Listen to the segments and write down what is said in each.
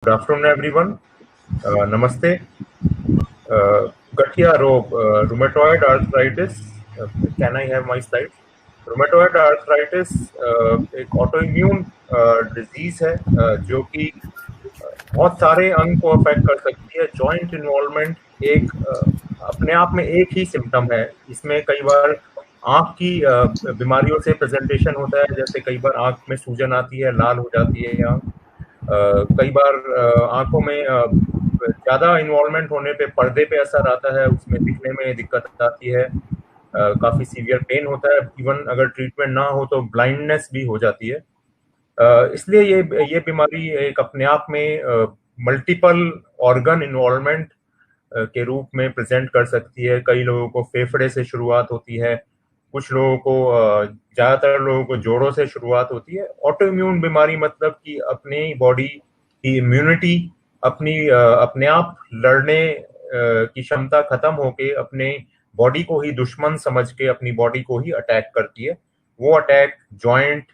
Good afternoon, everyone. Namaste. गठिया रोग, rheumatoid arthritis. Can I have my slides? Rheumatoid arthritis एक autoimmune disease है जो कि बहुत सारे अंग को अफेक्ट कर सकती है। जॉइंट इन्वॉल्वमेंट एक अपने आप में एक ही सिम्टम है। इसमें कई बार आंख की बीमारियों से प्रेजेंटेशन होता है, जैसे कई बार आंख में सूजन आती है, लाल हो जाती है आंख। कई बार आंखों में ज्यादा इन्वॉल्वमेंट होने पे पर्दे पे असर आता है, उसमें दिखने में दिक्कत आती है, काफी सीवियर पेन होता है। इवन अगर ट्रीटमेंट ना हो तो ब्लाइंडनेस भी हो जाती है। इसलिए ये बीमारी एक अपने आप में मल्टीपल ऑर्गन इन्वॉल्वमेंट के रूप में प्रेजेंट कर सकती है। कई लोगों को फेफड़े से शुरुआत होती है, कुछ लोगों को ज्यादातर लोगों को जोड़ों से शुरुआत होती है। ऑटो इम्यून बीमारी मतलब कि अपनी बॉडी की इम्यूनिटी अपने आप लड़ने की क्षमता खत्म होके अपने बॉडी को ही दुश्मन समझ के अपनी बॉडी को ही अटैक करती है। वो अटैक जॉइंट,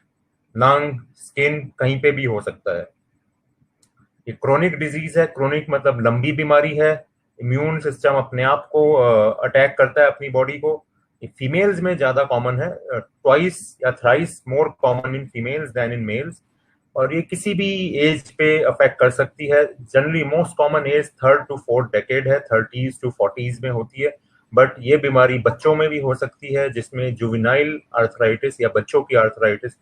लंग, स्किन कहीं पे भी हो सकता है। ये क्रोनिक डिजीज है। क्रोनिक मतलब लंबी बीमारी है। इम्यून सिस्टम अपने आप को अटैक करता है अपनी बॉडी को। ये फीमेल्स में ज्यादा कॉमन है, ट्वाइस या thrice more common in females than in males. और ये किसी भी एज पे अफेक्ट कर सकती है। Generally most common age 3rd to 4th decade है, 30s to 40s में होती है। बट ये बीमारी बच्चों में भी हो सकती है, जिसमें जुवेनाइल आर्थराइटिस या बच्चों की आर्थराइटिस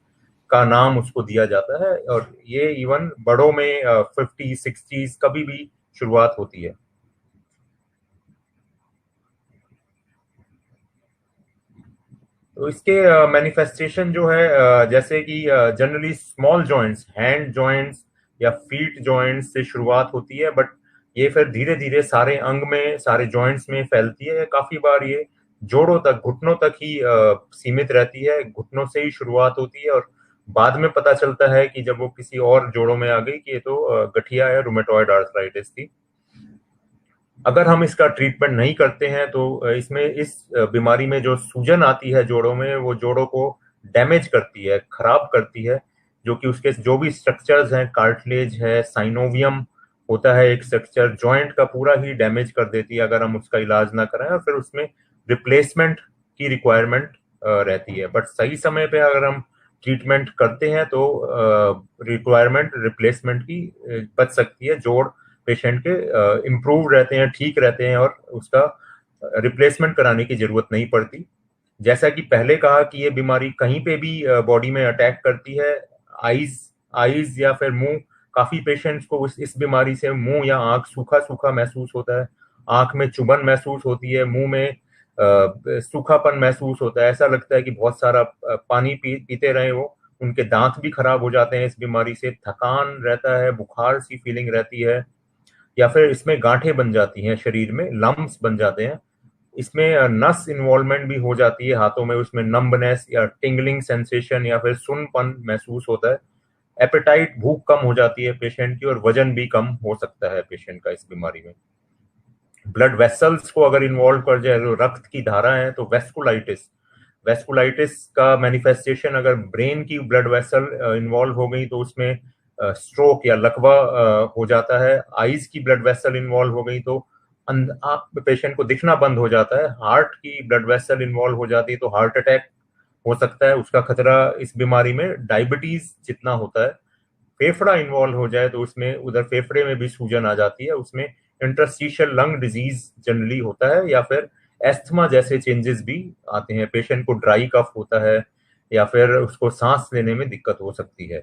का नाम उसको दिया जाता है। और ये इवन बड़ों में 50-60s कभी भी शुरुआत होती है। तो इसके मैनिफेस्टेशन जो है, जैसे कि generally small joints, hand joints या फीट जॉइंट्स से शुरुआत होती है, बट ये फिर धीरे धीरे सारे अंग में, सारे जॉइंट्स में फैलती है। काफी बार ये जोड़ों तक, घुटनों तक ही सीमित रहती है। घुटनों से ही शुरुआत होती है और बाद में पता चलता है कि जब वो किसी और जोड़ों में आ गई कि ये तो गठिया है, रूमेटॉइड आर्थराइटिस थी। अगर हम इसका ट्रीटमेंट नहीं करते हैं तो इसमें इस बीमारी में जो सूजन आती है जोड़ों में, वो जोड़ों को डैमेज करती है, खराब करती है। जो कि उसके जो भी स्ट्रक्चर्स हैं, कार्टिलेज है, साइनोवियम होता है एक स्ट्रक्चर, जॉइंट का पूरा ही डैमेज कर देती है अगर हम उसका इलाज ना कराएं। और फिर उसमें रिप्लेसमेंट की रिक्वायरमेंट रहती है। बट सही समय पे अगर हम ट्रीटमेंट करते हैं तो रिक्वायरमेंट रिप्लेसमेंट की बच सकती है। जोड़ पेशेंट के इम्प्रूव रहते हैं, ठीक रहते हैं, और उसका रिप्लेसमेंट कराने की जरूरत नहीं पड़ती। जैसा कि पहले कहा कि ये बीमारी कहीं पे भी बॉडी में अटैक करती है। आईज आईज या फिर मुंह, काफी पेशेंट्स को इस बीमारी से मुंह या आंख सूखा सूखा महसूस होता है। आंख में चुभन महसूस होती है, मुंह में सूखापन महसूस होता है। ऐसा लगता है कि बहुत सारा पानी पीते रहे वो। उनके दांत भी खराब हो जाते हैं इस बीमारी से। थकान रहता है, बुखार सी फीलिंग रहती है, या फिर इसमें गांठें बन जाती हैं, शरीर में लम्प्स बन जाते हैं। इसमें नस इन्वॉल्वमेंट भी हो जाती है हाथों में, उसमें नंबनेस या टिंगलिंग सेंसेशन या फिर सुन्नपन महसूस होता है। एपेटाइट, भूख कम हो जाती है पेशेंट की, और वजन भी कम हो सकता है पेशेंट का इस बीमारी में। ब्लड वेसल्स को अगर इन्वॉल्व कर जाए, जो रक्त की धारा है, तो वेस्कुलाइटिस, वेस्कुलाइटिस का मैनिफेस्टेशन अगर ब्रेन की ब्लड वेसल इन्वॉल्व हो गई तो उसमें स्ट्रोक या लकवा हो जाता है। आईज की ब्लड वेसल इन्वॉल्व हो गई तो पेशेंट को दिखना बंद हो जाता है। हार्ट की ब्लड वेसल इन्वॉल्व हो जाती है तो हार्ट अटैक हो सकता है। उसका खतरा इस बीमारी में डायबिटीज जितना होता है। फेफड़ा इन्वॉल्व हो जाए तो उसमें उधर फेफड़े में भी सूजन आ जाती है। उसमें इंटरस्टिशियल लंग डिजीज जनरली होता है, या फिर एस्थमा जैसे चेंजेस भी आते हैं। पेशेंट को ड्राई कफ होता है, या फिर उसको सांस लेने में दिक्कत हो सकती है।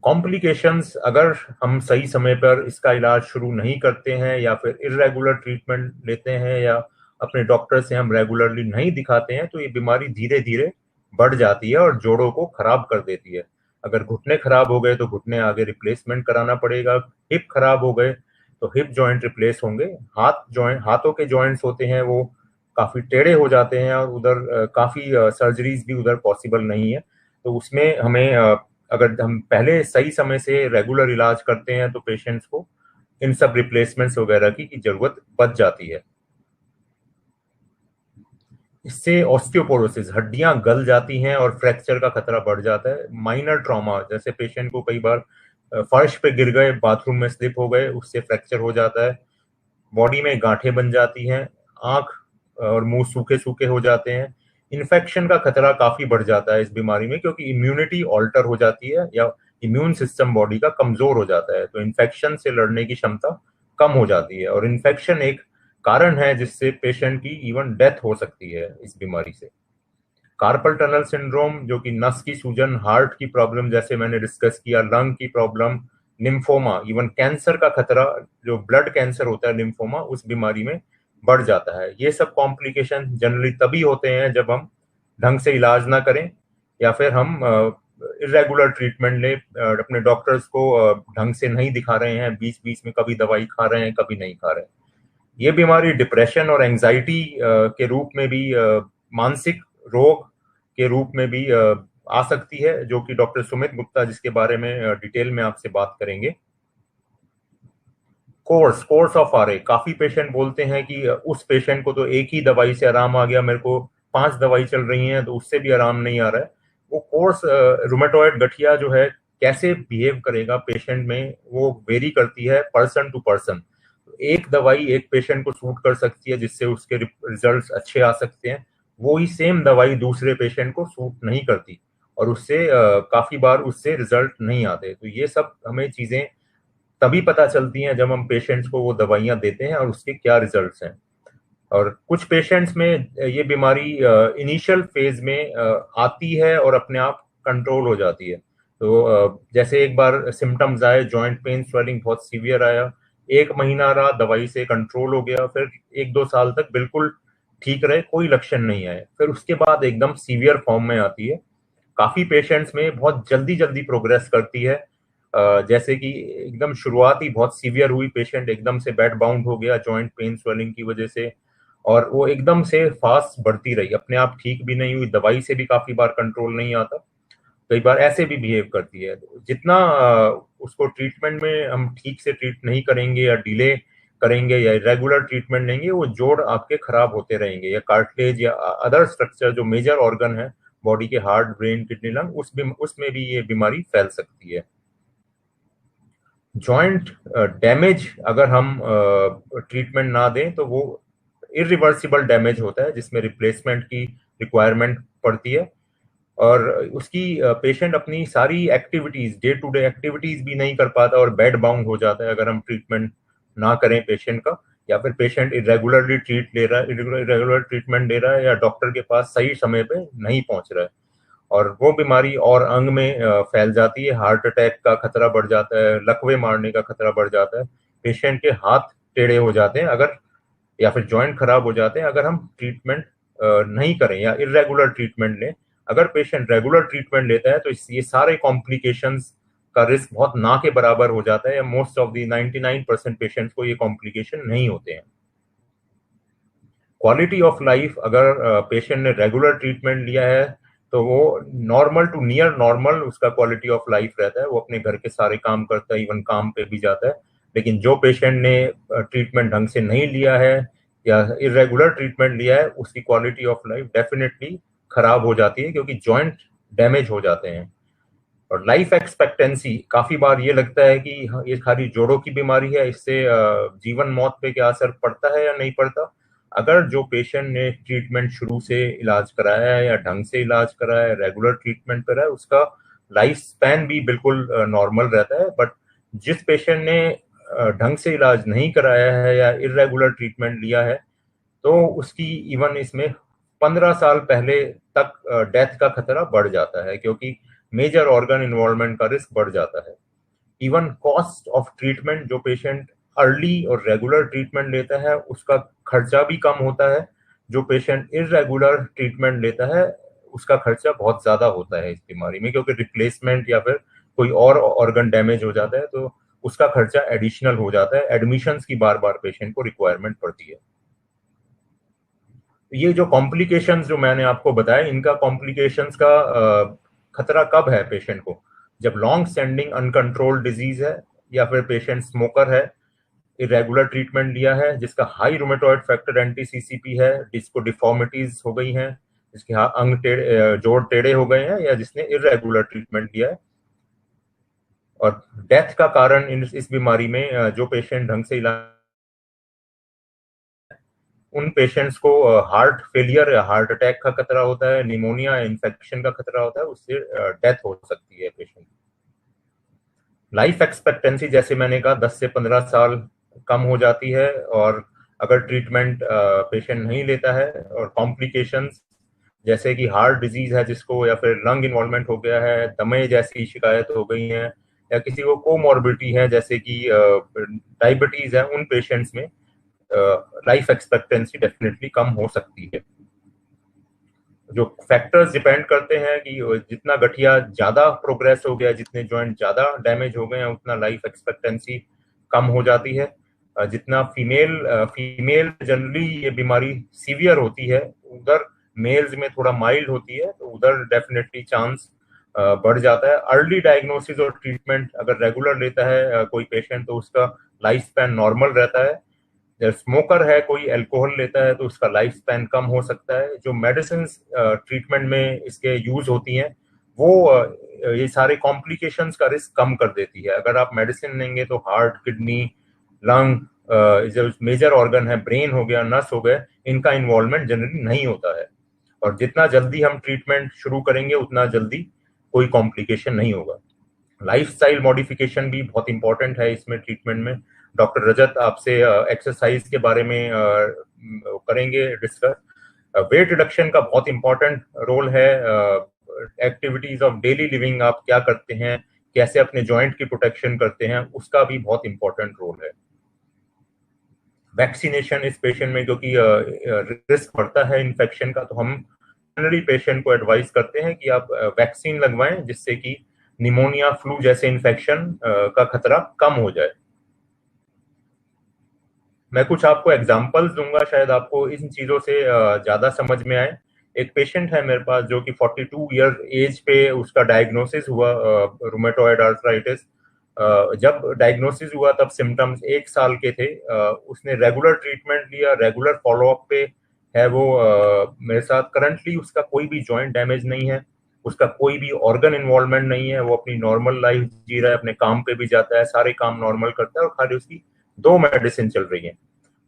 कॉम्प्लिकेशंस, अगर हम सही समय पर इसका इलाज शुरू नहीं करते हैं, या फिर इरेगुलर ट्रीटमेंट लेते हैं, या अपने डॉक्टर से हम रेगुलरली नहीं दिखाते हैं, तो ये बीमारी धीरे धीरे बढ़ जाती है और जोड़ों को खराब कर देती है। अगर घुटने खराब हो गए तो घुटने आगे रिप्लेसमेंट कराना पड़ेगा। हिप खराब हो गए तो हिप जॉइंट रिप्लेस होंगे। हाथों के जॉइंट्स होते हैं वो काफी टेढ़े हो जाते हैं, और उधर काफी सर्जरीज भी उधर पॉसिबल नहीं है। तो उसमें हमें अगर हम पहले सही समय से रेगुलर इलाज करते हैं तो पेशेंट्स को इन सब रिप्लेसमेंट्स वगैरह की जरूरत बच जाती है। इससे ऑस्टियोपोरोसिस, हड्डियां गल जाती हैं और फ्रैक्चर का खतरा बढ़ जाता है। माइनर ट्रॉमा, जैसे पेशेंट को कई बार फर्श पे गिर गए, बाथरूम में स्लिप हो गए, उससे फ्रैक्चर हो जाता है। बॉडी में गांठें बन जाती हैं, आंख और मुंह सूखे सूखे हो जाते हैं। इन्फेक्शन का खतरा काफी बढ़ जाता है इस बीमारी में, क्योंकि इम्यूनिटी ऑल्टर हो जाती है या इम्यून सिस्टम बॉडी का कमजोर हो जाता है, तो इन्फेक्शन से लड़ने की क्षमता कम हो जाती है। और इन्फेक्शन एक कारण है जिससे पेशेंट की इवन डेथ हो सकती है इस बीमारी से। कार्पल टनल सिंड्रोम, जो कि नस की सूजन, हार्ट की प्रॉब्लम जैसे मैंने डिस्कस किया, लंग की प्रॉब्लम, लिम्फोमा, इवन कैंसर का खतरा, जो ब्लड कैंसर होता है लिम्फोमा, उस बीमारी में बढ़ जाता है। ये सब कॉम्प्लिकेशन जनरली तभी होते हैं जब हम ढंग से इलाज ना करें या फिर हम इरेगुलर ट्रीटमेंट लें, अपने डॉक्टर्स को ढंग से नहीं दिखा रहे हैं, बीच बीच में कभी दवाई खा रहे हैं कभी नहीं खा रहे हैं। ये बीमारी डिप्रेशन और एंजाइटी के रूप में भी, मानसिक रोग के रूप में भी आ सकती है, जो कि डॉक्टर सुमित गुप्ता जिसके बारे में डिटेल में आपसे बात करेंगे। कोर्स ऑफ आरए, काफी पेशेंट बोलते हैं कि उस पेशेंट को तो एक ही दवाई से आराम आ गया, मेरे को 5 दवाई चल रही हैं तो उससे भी आराम नहीं आ रहा है। वो कोर्स रूमेटॉइड गठिया जो है कैसे बिहेव करेगा पेशेंट में, वो वेरी करती है पर्सन टू पर्सन। एक दवाई एक पेशेंट को सूट कर सकती है जिससे उसके रिजल्ट्स अच्छे आ सकते हैं, वो ही सेम दवाई दूसरे पेशेंट को सूट नहीं करती और उससे काफी बार उससे रिजल्ट नहीं आते। तो ये सब हमें चीजें तभी पता चलती हैं जब हम पेशेंट्स को वो दवाइयां देते हैं और उसके क्या रिजल्ट्स हैं। और कुछ पेशेंट्स में ये बीमारी इनिशियल फेज में आती है और अपने आप कंट्रोल हो जाती है। तो जैसे एक बार सिम्टम्स आए, जॉइंट पेन स्वेलिंग बहुत सीवियर आया, 1 महीना रहा, दवाई से कंट्रोल हो गया, फिर 1-2 साल तक बिल्कुल ठीक रहे, कोई लक्षण नहीं आए, फिर उसके बाद एकदम सीवियर फॉर्म में आती है। काफी पेशेंट्स में बहुत जल्दी जल्दी प्रोग्रेस करती है, जैसे कि एकदम शुरुआत ही बहुत सीवियर हुई, पेशेंट एकदम से बेड बाउंड हो गया जॉइंट पेन स्वेलिंग की वजह से, और वो एकदम से फास्ट बढ़ती रही, अपने आप ठीक भी नहीं हुई, दवाई से भी काफी बार कंट्रोल नहीं आता, कई बार ऐसे भी बिहेव करती है। जितना उसको ट्रीटमेंट में हम ठीक से ट्रीट नहीं करेंगे या डिले करेंगे या रेगुलर ट्रीटमेंट लेंगे, वो जोड़ आपके खराब होते रहेंगे, या कार्टिलेज या अदर स्ट्रक्चर जो मेजर ऑर्गन है बॉडी के, हार्ट, ब्रेन, किडनी, लंग, उसमें भी ये बीमारी फैल सकती है। जॉइंट डैमेज अगर हम ट्रीटमेंट ना दें तो वो इरिवर्सिबल डैमेज होता है जिसमें रिप्लेसमेंट की रिक्वायरमेंट पड़ती है, और उसकी पेशेंट अपनी सारी activities, day to day activities भी नहीं कर पाता और बेड बाउंड हो जाता है अगर हम ट्रीटमेंट ना करें पेशेंट का, या फिर पेशेंट इरेगुलरली ट्रीट ले रहा है, इरेगुलर ट्रीटमेंट ले रहा है, या डॉक्टर के पास सही समय पे नहीं पहुंच रहा है, और वो बीमारी और अंग में फैल जाती है, हार्ट अटैक का खतरा बढ़ जाता है, लकवे मारने का खतरा बढ़ जाता है, पेशेंट के हाथ टेढ़े हो जाते हैं अगर, या फिर जॉइंट खराब हो जाते हैं अगर हम ट्रीटमेंट नहीं करें या इरेगुलर ट्रीटमेंट लें। अगर पेशेंट रेगुलर ट्रीटमेंट लेता है तो ये सारे कॉम्प्लिकेशंस का रिस्क बहुत ना के बराबर हो जाता है, या मोस्ट ऑफ दी 99% पेशेंट्स को ये कॉम्प्लिकेशन नहीं होते हैं। क्वालिटी ऑफ लाइफ, अगर पेशेंट ने रेगुलर ट्रीटमेंट लिया है तो वो नॉर्मल टू नियर नॉर्मल उसका क्वालिटी ऑफ लाइफ रहता है, वो अपने घर के सारे काम करता है, इवन काम पे भी जाता है। लेकिन जो पेशेंट ने ट्रीटमेंट ढंग से नहीं लिया है या इरेगुलर ट्रीटमेंट लिया है, उसकी क्वालिटी ऑफ लाइफ डेफिनेटली खराब हो जाती है, क्योंकि जॉइंट डैमेज हो जाते हैं। और लाइफ एक्सपेक्टेंसी, काफी बार ये लगता है कि ये खाली जोड़ों की बीमारी है, इससे जीवन मौत पे क्या असर पड़ता है या नहीं पड़ता। अगर जो पेशेंट ने ट्रीटमेंट शुरू से इलाज कराया है या ढंग से इलाज कराया है, रेगुलर ट्रीटमेंट पर है, उसका लाइफ स्पैन भी बिल्कुल नॉर्मल रहता है। बट जिस पेशेंट ने ढंग से इलाज नहीं कराया है या इरेगुलर ट्रीटमेंट लिया है, तो उसकी इवन इसमें 15 साल पहले तक डेथ का खतरा बढ़ जाता है, क्योंकि मेजर ऑर्गन इन्वॉल्वमेंट का रिस्क बढ़ जाता है। इवन कॉस्ट ऑफ ट्रीटमेंट, जो पेशेंट अर्ली और रेगुलर ट्रीटमेंट लेता है उसका खर्चा भी कम होता है, जो पेशेंट इरेगुलर ट्रीटमेंट लेता है उसका खर्चा बहुत ज्यादा होता है इस बीमारी में, क्योंकि रिप्लेसमेंट या फिर कोई और ऑर्गन डैमेज हो जाता है तो उसका खर्चा एडिशनल हो जाता है, एडमिशंस की बार बार पेशेंट को रिक्वायरमेंट पड़ती है। ये जो कॉम्प्लिकेशंस जो मैंने आपको बताया, इनका कॉम्प्लिकेशंस का खतरा कब है पेशेंट को, जब लॉन्ग स्टैंडिंग अनकंट्रोल्ड डिजीज है, या फिर पेशेंट स्मोकर है, इरेगुलर ट्रीटमेंट लिया है, जिसका high rheumatoid factor anti CCP है, जिसको डिफॉर्मिटीज हो गई हैं, जिसके अंग जोड़ टेढ़े हो गए हैं, या जिसने इरेगुलर ट्रीटमेंट लिया है। और डेथ का कारण इस बीमारी में जो पेशेंट ढंग से इलाज, उन पेशेंट्स को हार्ट फेलियर या हार्ट अटैक का खतरा होता है, निमोनिया इन्फेक्शन का खतरा होता है, उससे डेथ हो सकती है पेशेंट। लाइफ एक्सपेक्टेंसी जैसे मैंने कहा 10 से 15 साल कम हो जाती है, और अगर ट्रीटमेंट पेशेंट नहीं लेता है और कॉम्प्लिकेशंस जैसे कि हार्ट डिजीज है जिसको, या फिर लंग इन्वॉल्वमेंट हो गया है, दमे जैसी शिकायत हो गई है, या किसी को कोमॉर्बिडिटी है जैसे कि डायबिटीज है, उन पेशेंट्स में लाइफ एक्सपेक्टेंसी डेफिनेटली कम हो सकती है। जो फैक्टर्स डिपेंड करते हैं कि जितना गठिया ज्यादा प्रोग्रेस हो गया, जितने जॉइंट ज्यादा डैमेज हो गए हैं, उतना लाइफ एक्सपेक्टेंसी कम हो जाती है। जितना फीमेल जनरली ये बीमारी सीवियर होती है, उधर मेल्स में थोड़ा माइल्ड होती है, तो उधर डेफिनेटली चांस बढ़ जाता है। अर्ली डायग्नोसिस और ट्रीटमेंट अगर रेगुलर लेता है कोई पेशेंट, तो उसका लाइफ स्पैन नॉर्मल रहता है। स्मोकर है, कोई अल्कोहल लेता है, तो उसका लाइफ स्पैन कम हो सकता है। जो मेडिसिन ट्रीटमेंट में इसके यूज होती हैं, वो ये सारे कॉम्प्लिकेशंस का रिस्क कम कर देती है। अगर आप मेडिसिन लेंगे तो हार्ट, किडनी, लंग, जो मेजर ऑर्गन है, ब्रेन हो गया, नस हो गए, इनका इन्वॉल्वमेंट जनरली नहीं होता है। और जितना जल्दी हम ट्रीटमेंट शुरू करेंगे उतना जल्दी कोई कॉम्प्लिकेशन नहीं होगा। लाइफस्टाइल मॉडिफिकेशन भी बहुत इंपॉर्टेंट है इसमें ट्रीटमेंट में। डॉक्टर रजत आपसे एक्सरसाइज के बारे में करेंगे डिस्कस। वेट रिडक्शन का बहुत इंपॉर्टेंट रोल है। एक्टिविटीज ऑफ डेली लिविंग आप क्या करते हैं, कैसे अपने जॉइंट की प्रोटेक्शन करते हैं, उसका भी बहुत इंपॉर्टेंट रोल है। वैक्सीनेशन इस पेशेंट में, क्योंकि रिस्क बढ़ता है इन्फेक्शन का, तो हम जनरली पेशेंट को एडवाइस करते हैं कि आप वैक्सीन लगवाएं, जिससे कि निमोनिया, फ्लू जैसे इन्फेक्शन का खतरा कम हो जाए। मैं कुछ आपको एग्जांपल्स दूंगा, शायद आपको इन चीजों से ज्यादा समझ में आए। एक पेशेंट है मेरे पास जो कि 42 ईयर एज पे उसका डायग्नोसिस हुआ, रूमेटॉइड आर्थराइटिस। जब डायग्नोसिस हुआ तब सिम्टम्स 1 साल के थे। उसने रेगुलर ट्रीटमेंट लिया, रेगुलर फॉलोअप पे है वो मेरे साथ। करंटली उसका कोई भी जॉइंट डैमेज नहीं है, उसका कोई भी ऑर्गन इन्वॉल्वमेंट नहीं है, वो अपनी नॉर्मल लाइफ जी रहा है, अपने काम पे भी जाता है, सारे काम नॉर्मल करता है, और खाली उसकी 2 मेडिसिन चल रही है,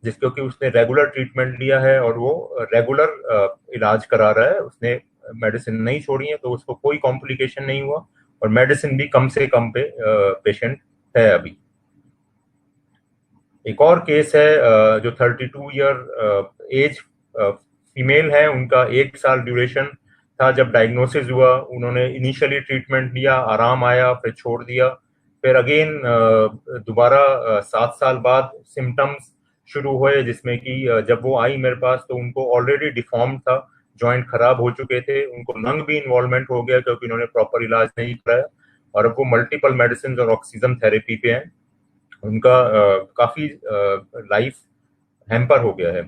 जिसको कि उसने रेगुलर ट्रीटमेंट लिया है और वो रेगुलर इलाज करा रहा है। उसने मेडिसिन नहीं छोड़ी है, तो उसको कोई कॉम्प्लिकेशन नहीं हुआ, और मेडिसिन भी कम से कम पे पेशेंट है अभी। एक और केस है जो 32 ईयर एज फीमेल है, उनका 1 साल ड्यूरेशन था जब डायग्नोसिस हुआ। उन्होंने इनिशियली ट्रीटमेंट लिया, आराम आया, फिर छोड़ दिया, फिर अगेन दोबारा 7 साल बाद सिम्टम्स शुरू हुए, जिसमें कि जब वो आई मेरे पास तो उनको ऑलरेडी डिफॉर्म था, जॉइंट खराब हो चुके थे, उनको लंग भी इन्वॉल्वमेंट हो गया क्योंकि उन्होंने प्रॉपर इलाज नहीं कराया, और अब वो मल्टीपल मेडिसिन और ऑक्सीजन थेरेपी पे हैं। उनका काफी लाइफ हैम्पर हो गया है,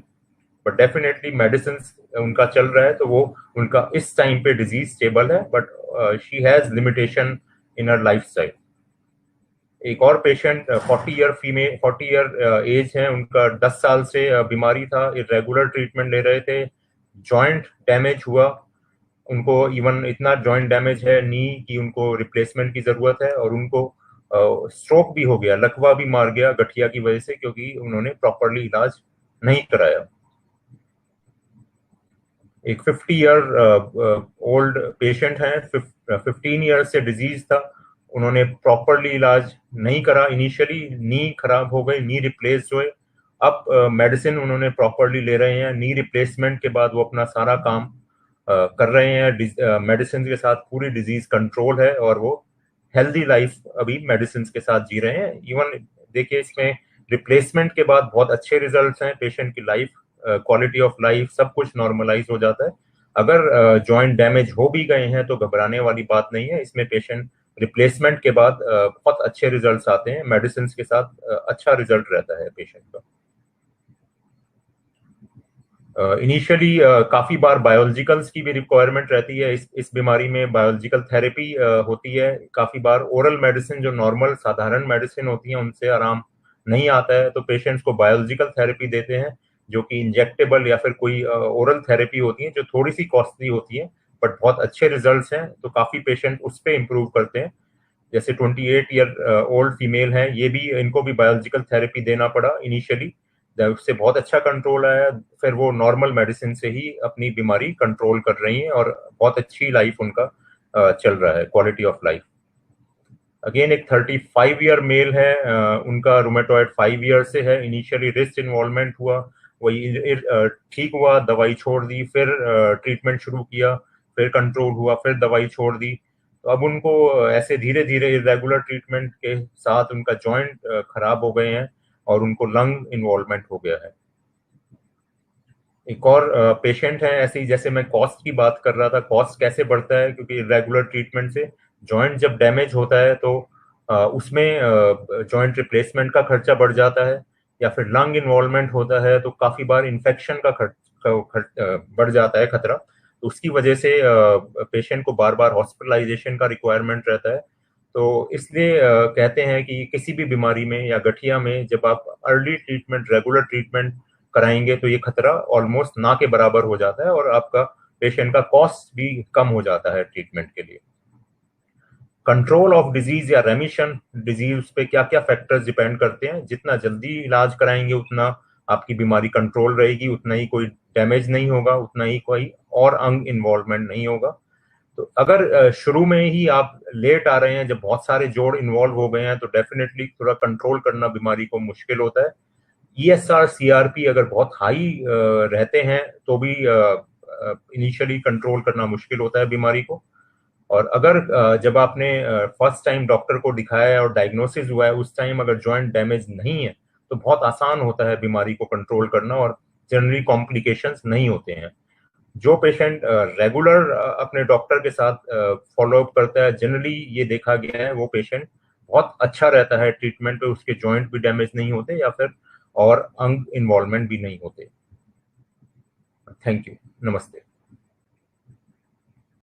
बट डेफिनेटली मेडिसिन उनका चल रहा है, तो वो उनका इस टाइम पे डिजीज स्टेबल है, but she has limitation in her life style. एक और पेशेंट 40 ईयर एज है, उनका 10 साल से बीमारी था, इरेगुलर ट्रीटमेंट ले रहे थे, जॉइंट डैमेज हुआ उनको, इवन इतना जॉइंट डैमेज है नी कि उनको रिप्लेसमेंट की जरूरत है, और उनको स्ट्रोक भी हो गया, लकवा भी मार गया गठिया की वजह से, क्योंकि उन्होंने प्रॉपरली इलाज नहीं कराया। एक 50 ईयर ओल्ड पेशेंट है, 15 ईयर से डिजीज था, उन्होंने प्रॉपरली इलाज नहीं करा, इनिशियली नी खराब हो गई, नी रिप्लेस हुए, अब मेडिसिन उन्होंने प्रॉपरली ले रहे हैं, नी रिप्लेसमेंट के बाद वो अपना सारा काम कर रहे हैं मेडिसिन के साथ, पूरी डिजीज कंट्रोल है, और वो हेल्दी लाइफ अभी मेडिसिन के साथ जी रहे हैं। इवन देखिए इसमें रिप्लेसमेंट के बाद बहुत अच्छे रिजल्ट्स हैं, पेशेंट की लाइफ क्वालिटी ऑफ लाइफ सब कुछ नॉर्मलाइज हो जाता है। अगर जॉइंट डैमेज हो भी गए हैं तो घबराने वाली बात नहीं है, इसमें पेशेंट रिप्लेसमेंट के बाद बहुत अच्छे रिजल्ट्स आते हैं, मेडिसिन के साथ अच्छा रिजल्ट रहता है पेशेंट का। इनिशियली काफी बार बायोलॉजिकल्स की भी रिक्वायरमेंट रहती है, इस बीमारी में बायोलॉजिकल थेरेपी होती है। काफी बार ओरल मेडिसिन जो नॉर्मल साधारण मेडिसिन होती है उनसे आराम नहीं आता है, तो पेशेंट्स को बायोलॉजिकल थेरेपी देते हैं, जो कि इंजेक्टेबल या फिर कोई ओरल थेरेपी होती है, जो थोड़ी सी कॉस्टली होती है, बट बहुत अच्छे रिजल्ट्स हैं, तो काफी पेशेंट उस पर इम्प्रूव करते हैं। जैसे 28 ईयर ओल्ड फीमेल है, ये भी, इनको भी बायोलॉजिकल थेरेपी देना पड़ा इनिशियली, उससे बहुत अच्छा कंट्रोल आया, फिर वो नॉर्मल मेडिसिन से ही अपनी बीमारी कंट्रोल कर रही हैं और बहुत अच्छी लाइफ उनका चल रहा है, क्वालिटी ऑफ लाइफ। अगेन एक 35 ईयर मेल है, उनका रूमेटॉइड 5 ईयर से है, इनिशियली रिस्ट इन्वॉल्वमेंट हुआ, वही ठीक हुआ, दवाई छोड़ दी, फिर ट्रीटमेंट शुरू किया, फिर कंट्रोल हुआ, फिर दवाई छोड़ दी। तो अब उनको ऐसे धीरे धीरे इरेगुलर ट्रीटमेंट के साथ उनका जॉइंट खराब हो गए हैं और उनको लंग इन्वॉल्वमेंट हो गया है। एक और पेशेंट है ऐसे ही, जैसे मैं कॉस्ट की बात कर रहा था, कॉस्ट कैसे बढ़ता है, क्योंकि रेगुलर ट्रीटमेंट से जॉइंट जब डैमेज होता है तो उसमें जॉइंट रिप्लेसमेंट का खर्चा बढ़ जाता है, या फिर लंग इन्वॉल्वमेंट होता है तो काफी बार इन्फेक्शन का बढ़ जाता है खतरा, तो उसकी वजह से पेशेंट को बार बार हॉस्पिटलाइजेशन का रिक्वायरमेंट रहता है। तो इसलिए कहते हैं कि किसी भी बीमारी में या गठिया में जब आप अर्ली ट्रीटमेंट, रेगुलर ट्रीटमेंट कराएंगे तो ये खतरा ऑलमोस्ट ना के बराबर हो जाता है और आपका पेशेंट का कॉस्ट भी कम हो जाता है ट्रीटमेंट के लिए। कंट्रोल ऑफ डिजीज या रेमिशन डिजीज पे क्या क्या फैक्टर्स डिपेंड करते हैं, जितना जल्दी इलाज कराएंगे उतना आपकी बीमारी कंट्रोल रहेगी, उतना ही कोई डैमेज नहीं होगा, उतना ही कोई और अंग इन्वॉल्वमेंट नहीं होगा। तो अगर शुरू में ही आप लेट आ रहे हैं, जब बहुत सारे जोड़ इन्वॉल्व हो गए हैं, तो डेफिनेटली थोड़ा कंट्रोल करना बीमारी को मुश्किल होता है। ESR CRP अगर बहुत हाई रहते हैं तो भी इनिशियली कंट्रोल करना मुश्किल होता है बीमारी को। और अगर जब आपने फर्स्ट टाइम डॉक्टर को दिखाया है और डायग्नोसिस हुआ है, उस टाइम अगर जॉइंट डैमेज नहीं है तो बहुत आसान होता है बीमारी को कंट्रोल करना और जनरली कॉम्प्लिकेशंस नहीं होते हैं। जो पेशेंट रेगुलर अपने डॉक्टर के साथ फॉलो अप करता है, जनरली ये देखा गया है वो पेशेंट बहुत अच्छा रहता है ट्रीटमेंट पे, उसके जॉइंट भी डैमेज नहीं होते या फिर और अंग इन्वॉल्वमेंट भी नहीं होते। थैंक यू, नमस्ते।